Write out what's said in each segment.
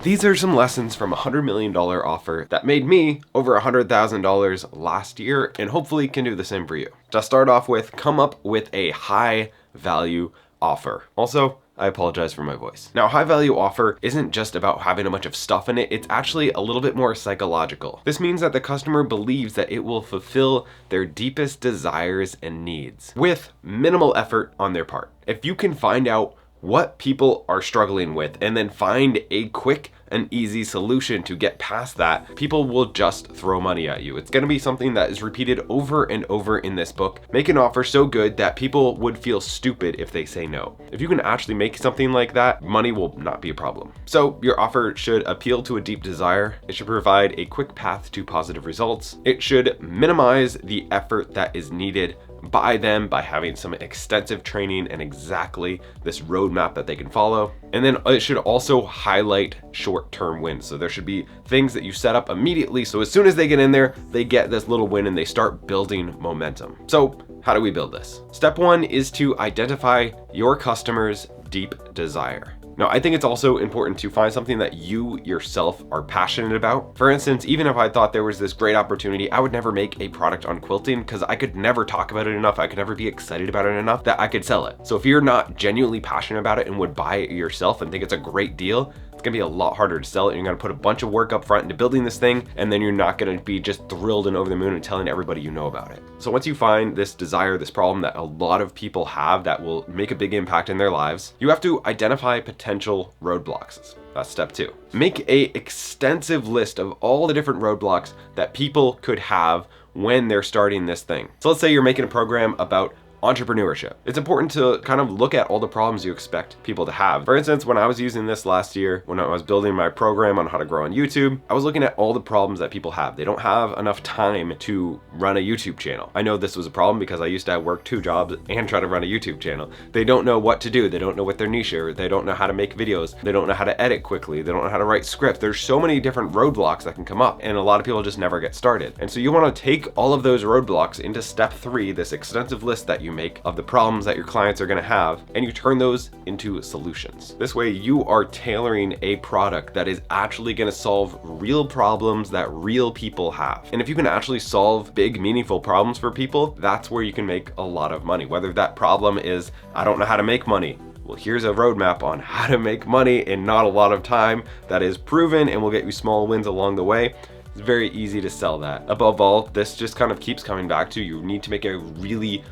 These are some lessons from a $100 million offer that made me over $100,000 last year and hopefully can do the same for you. To start off with, come up with a high value offer. Also, I apologize for my voice. Now, high value offer isn't just about having a bunch of stuff in it, it's actually a little bit more psychological. This means that the customer believes that it will fulfill their deepest desires and needs with minimal effort on their part. If you can find out what people are struggling with and then find a quick and easy solution to get past that, people will just throw money at you. It's going to be something that is repeated over and over in this book. Make an offer so good that people would feel stupid if they say no. If you can actually make something like that, money will not be a problem. So your offer should appeal to a deep desire. It should provide a quick path to positive results. It should minimize the effort that is needed by them by having some extensive training and exactly this roadmap that they can follow. And then it should also highlight short-term wins. So there should be things that you set up immediately. So as soon as they get in there, they get this little win and they start building momentum. So how do we build this? Step one is to identify your customer's deep desire. Now, I think it's also important to find something that you yourself are passionate about. For instance, even if I thought there was this great opportunity, I would never make a product on quilting because I could never talk about it enough. I could never be excited about it enough that I could sell it. So if you're not genuinely passionate about it and would buy it yourself and think it's a great deal, it's gonna be a lot harder to sell it. You're gonna put a bunch of work up front into building this thing, and then you're not gonna be just thrilled and over the moon and telling everybody you know about it. So once you find this desire, this problem that a lot of people have that will make a big impact in their lives, you have to identify potential roadblocks. That's step two. Make a extensive list of all the different roadblocks that people could have when they're starting this thing. So let's say you're making a program about entrepreneurship. It's important to kind of look at all the problems you expect people to have. For instance, when I was using this last year, when I was building my program on how to grow on YouTube, I was looking at all the problems that people have. They don't have enough time to run a YouTube channel. I know this was a problem because I used to work 2 jobs and try to run a YouTube channel. They don't know what to do. They don't know what their niche is. They don't know how to make videos. They don't know how to edit quickly. They don't know how to write scripts. There's so many different roadblocks that can come up, and a lot of people just never get started. And so you want to take all of those roadblocks into step 3, this extensive list that you make of the problems that your clients are going to have, and you turn those into solutions. This way you are tailoring a product that is actually going to solve real problems that real people have. And if you can actually solve big, meaningful problems for people, that's where you can make a lot of money. Whether that problem is, I don't know how to make money. Well, here's a roadmap on how to make money in not a lot of time that is proven and will get you small wins along the way. It's very easy to sell that. Above all, this just kind of keeps coming back to you need to make a really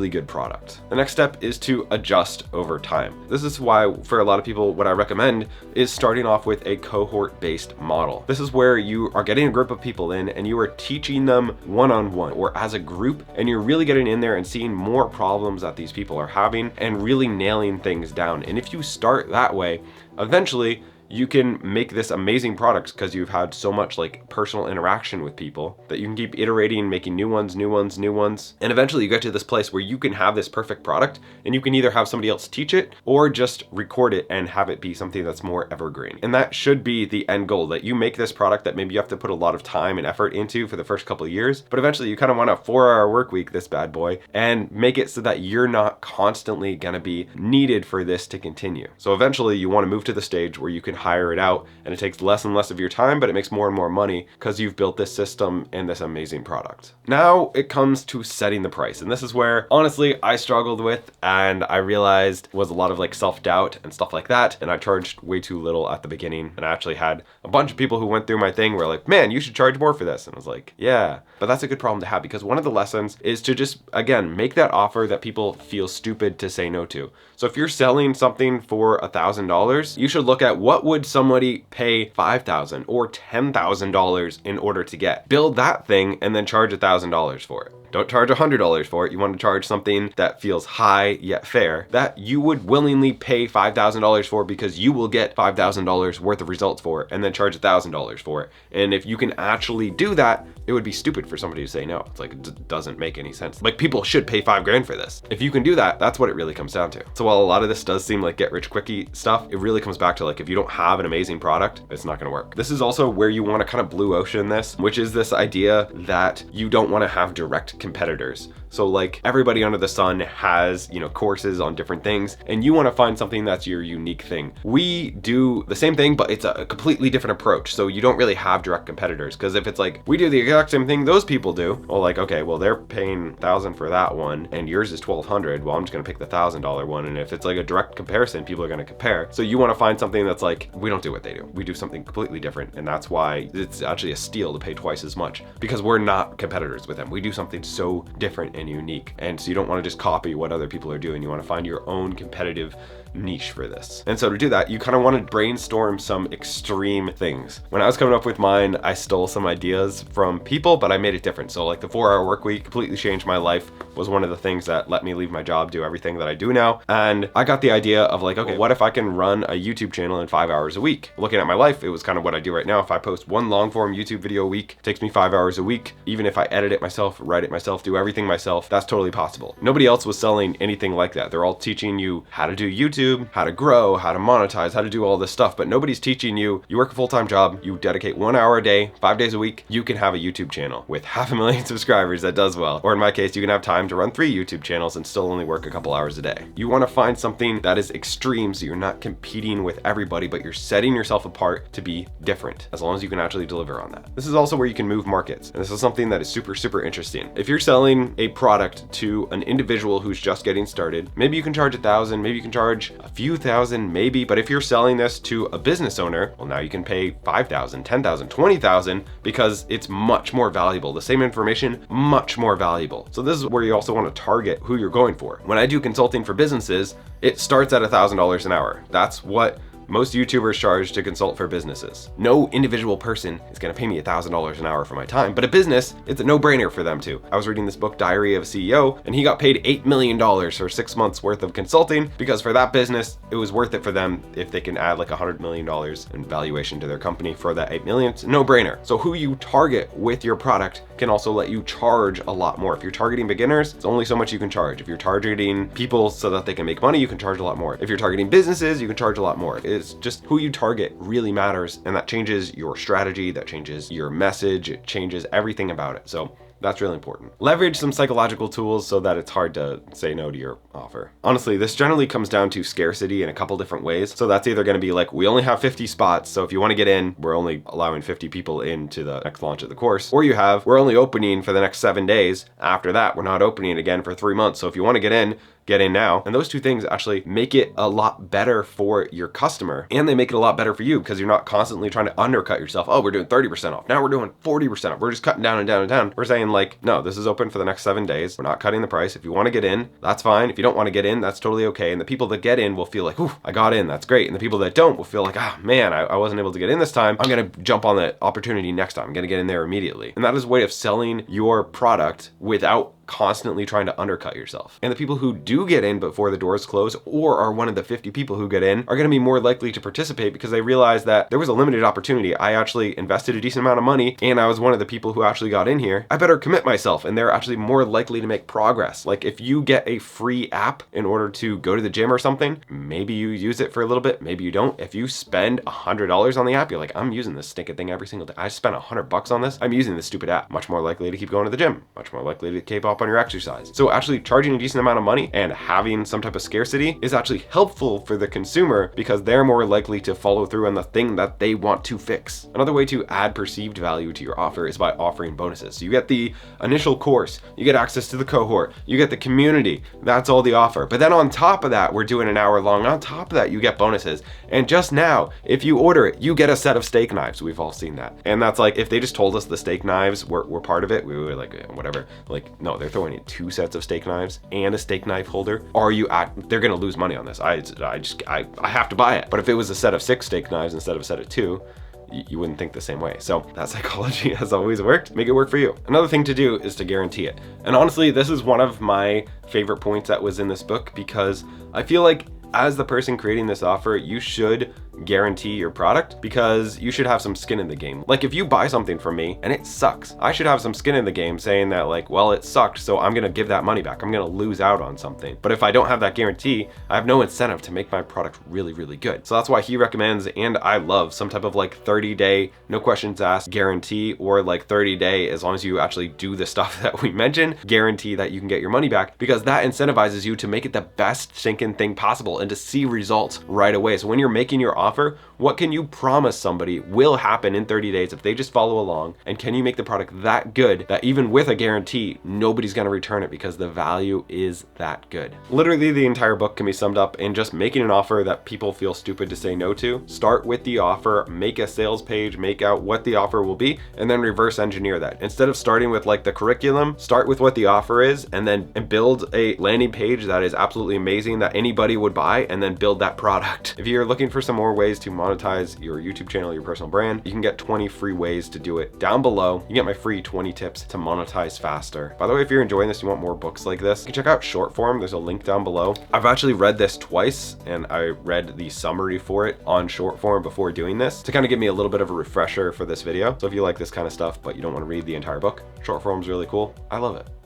good product. The next step is to adjust over time. This is why for a lot of people, what I recommend is starting off with a cohort-based model. This is where you are getting a group of people in and you are teaching them one-on-one or as a group, and you're really getting in there and seeing more problems that these people are having and really nailing things down. And if you start that way, eventually you can make this amazing product because you've had so much like personal interaction with people that you can keep iterating, making new ones. And eventually you get to this place where you can have this perfect product and you can either have somebody else teach it or just record it and have it be something that's more evergreen. And that should be the end goal, that you make this product that maybe you have to put a lot of time and effort into for the first couple of years, but eventually you kind of want a 4-hour work week, this bad boy, and make it so that you're not constantly gonna be needed for this to continue. So eventually you want to move to the stage where you can hire it out and it takes less and less of your time, but it makes more and more money because you've built this system and this amazing product. Now it comes to setting the price. And this is where honestly I struggled with, and I realized was a lot of like self-doubt and stuff like that. And I charged way too little at the beginning. And I actually had a bunch of people who went through my thing were like, man, you should charge more for this. And I was like, yeah, but that's a good problem to have, because one of the lessons is to just, again, make that offer that people feel stupid to say no to. So if you're selling something for $1,000, you should look at what would somebody pay $5,000 or $10,000 in order to get. Build that thing and then charge $1,000 for it. Don't charge $100 for it. You want to charge something that feels high yet fair, that you would willingly pay $5,000 for because you will get $5,000 worth of results for it, and then charge $1,000 for it. And if you can actually do that, it would be stupid for somebody to say no. It's like, it doesn't make any sense. Like, people should pay $5,000 for this. If you can do that, that's what it really comes down to. So while a lot of this does seem like get rich quickie stuff, it really comes back to like, if you don't have an amazing product, it's not gonna work. This is also where you want to kind of blue ocean this, which is this idea that you don't want to have direct competitors. So like everybody under the sun has, you know, courses on different things, and you want to find something that's your unique thing. We do the same thing, but it's a completely different approach. So you don't really have direct competitors, because if it's like we do the exact same thing those people do, well, like, okay, well, they're paying $1,000 for that one and yours is $1,200. Well, I'm just gonna pick the $1,000 one. And if it's like a direct comparison, people are gonna compare. So you want to find something that's like, we don't do what they do. We do something completely different, and that's why it's actually a steal to pay twice as much, because we're not competitors with them. We do something so different and unique. And so you don't want to just copy what other people are doing. You want to find your own competitive niche for this. And so to do that, you kind of want to brainstorm some extreme things. When I was coming up with mine, I stole some ideas from people, but I made it different. So like the 4-hour work week completely changed my life, was one of the things that let me leave my job, do everything that I do now. And I got the idea of like, okay, what if I can run a YouTube channel in 5 hours a week? Looking at my life, it was kind of what I do right now. If I post one long form YouTube video a week, it takes me 5 hours a week. Even if I edit it myself, write it myself, do everything myself, that's totally possible. Nobody else was selling anything like that. They're all teaching you how to do YouTube, how to grow, how to monetize, how to do all this stuff, but nobody's teaching you. You work a full-time job, you dedicate 1 hour a day, 5 days a week, you can have a YouTube channel with 500,000 subscribers that does well. Or in my case, you can have time to run 3 YouTube channels and still only work a couple hours a day. You want to find something that is extreme, so you're not competing with everybody, but you're setting yourself apart to be different, as long as you can actually deliver on that. This is also where you can move markets, and this is something that is super, super interesting. If you're selling a product to an individual who's just getting started, maybe you can charge $1,000, maybe you can charge a few thousand, maybe, but if you're selling this to a business owner, well, now you can pay $5,000, $10,000, $20,000, because it's much more valuable. The same information, much more valuable. So this is where you also want to target who you're going for. When I do consulting for businesses, it starts at $1,000 an hour. That's what most YouTubers charge to consult for businesses. No individual person is gonna pay me $1,000 an hour for my time, but a business, it's a no-brainer for them to. I was reading this book, Diary of a CEO, and he got paid $8 million for 6 months worth of consulting, because for that business, it was worth it for them if they can add like $100 million in valuation to their company for that 8 million. It's a no-brainer. So who you target with your product can also let you charge a lot more. If you're targeting beginners, it's only so much you can charge. If you're targeting people so that they can make money, you can charge a lot more. If you're targeting businesses, you can charge a lot more. It's just who you target really matters, and that changes your strategy, that changes your message, it changes everything about it. So that's really important. Leverage some psychological tools so that it's hard to say no to your offer. Honestly, this generally comes down to scarcity in a couple different ways. So that's either going to be like, we only have 50 spots, so if you want to get in, we're only allowing 50 people into the next launch of the course. Or you have, we're only opening for the next 7 days. After that, we're not opening again for 3 months. So if you want to get in now. And those two things actually make it a lot better for your customer, and they make it a lot better for you, because you're not constantly trying to undercut yourself. Oh, we're doing 30% off. Now we're doing 40% off. We're just cutting down and down and down. We're saying like, no, this is open for the next 7 days. We're not cutting the price. If you want to get in, that's fine. If you don't want to get in, that's totally okay. And the people that get in will feel like, ooh, I got in, that's great. And the people that don't will feel like, ah, man, I wasn't able to get in this time. I'm going to jump on the opportunity next time. I'm going to get in there immediately. And that is a way of selling your product without constantly trying to undercut yourself. And the people who do get in before the doors close, or are one of the 50 people who get in, are going to be more likely to participate, because they realize that there was a limited opportunity. I actually invested a decent amount of money, and I was one of the people who actually got in here. I better commit myself, and they're actually more likely to make progress. Like if you get a free app in order to go to the gym or something, maybe you use it for a little bit, maybe you don't. If you spend $100 on the app, you're like, I'm using this stinking thing every single day. I spent $100 on this. I'm using this stupid app. Much more likely to keep going to the gym. Much more likely to keep up on your exercise. So actually charging a decent amount of money and having some type of scarcity is actually helpful for the consumer, because they're more likely to follow through on the thing that they want to fix. Another way to add perceived value to your offer is by offering bonuses. So you get the initial course, you get access to the cohort, you get the community. That's all the offer. But then on top of that, we're doing an hour long. On top of that, you get bonuses. And just now, if you order it, you get a set of steak knives. We've all seen that. And that's like, if they just told us the steak knives were part of it, we were like, whatever. Like, no, they're throwing in 2 sets of steak knives and a steak knife holder. They're gonna lose money on this. I have to buy it. But if it was a set of 6 steak knives instead of a set of 2, you wouldn't think the same way. So that psychology has always worked. Make it work for you. Another thing to do is to guarantee it. And honestly, this is one of my favorite points that was in this book, because I feel like as the person creating this offer, you should guarantee your product because you should have some skin in the game. Like if you buy something from me and it sucks, I should have some skin in the game saying that like, well, it sucked, so I'm gonna give that money back. I'm gonna lose out on something. But if I don't have that guarantee, I have no incentive to make my product really, really good. So that's why he recommends, and I love, some type of like 30-day, no questions asked guarantee, or like 30-day, as long as you actually do the stuff that we mentioned, guarantee that you can get your money back, because that incentivizes you to make it the best stinking thing possible and to see results right away. So when you're making your offer, what can you promise somebody will happen in 30 days if they just follow along? And can you make the product that good that even with a guarantee, nobody's gonna return it because the value is that good? Literally the entire book can be summed up in just making an offer that people feel stupid to say no to. Start with the offer, make a sales page, make out what the offer will be, and then reverse engineer that. Instead of starting with like the curriculum, start with what the offer is, and then build a landing page that is absolutely amazing that anybody would buy, and then build that product. If you're looking for some more ways to monetize your YouTube channel, your personal brand, you can get 20 free ways to do it down below. You get my free 20 tips to monetize faster. By the way, if you're enjoying this, you want more books like this, you can check out Shortform. There's a link down below. I've actually read this twice, and I read the summary for it on Shortform before doing this to kind of give me a little bit of a refresher for this video. So if you like this kind of stuff, but you don't want to read the entire book, Shortform is really cool. I love it.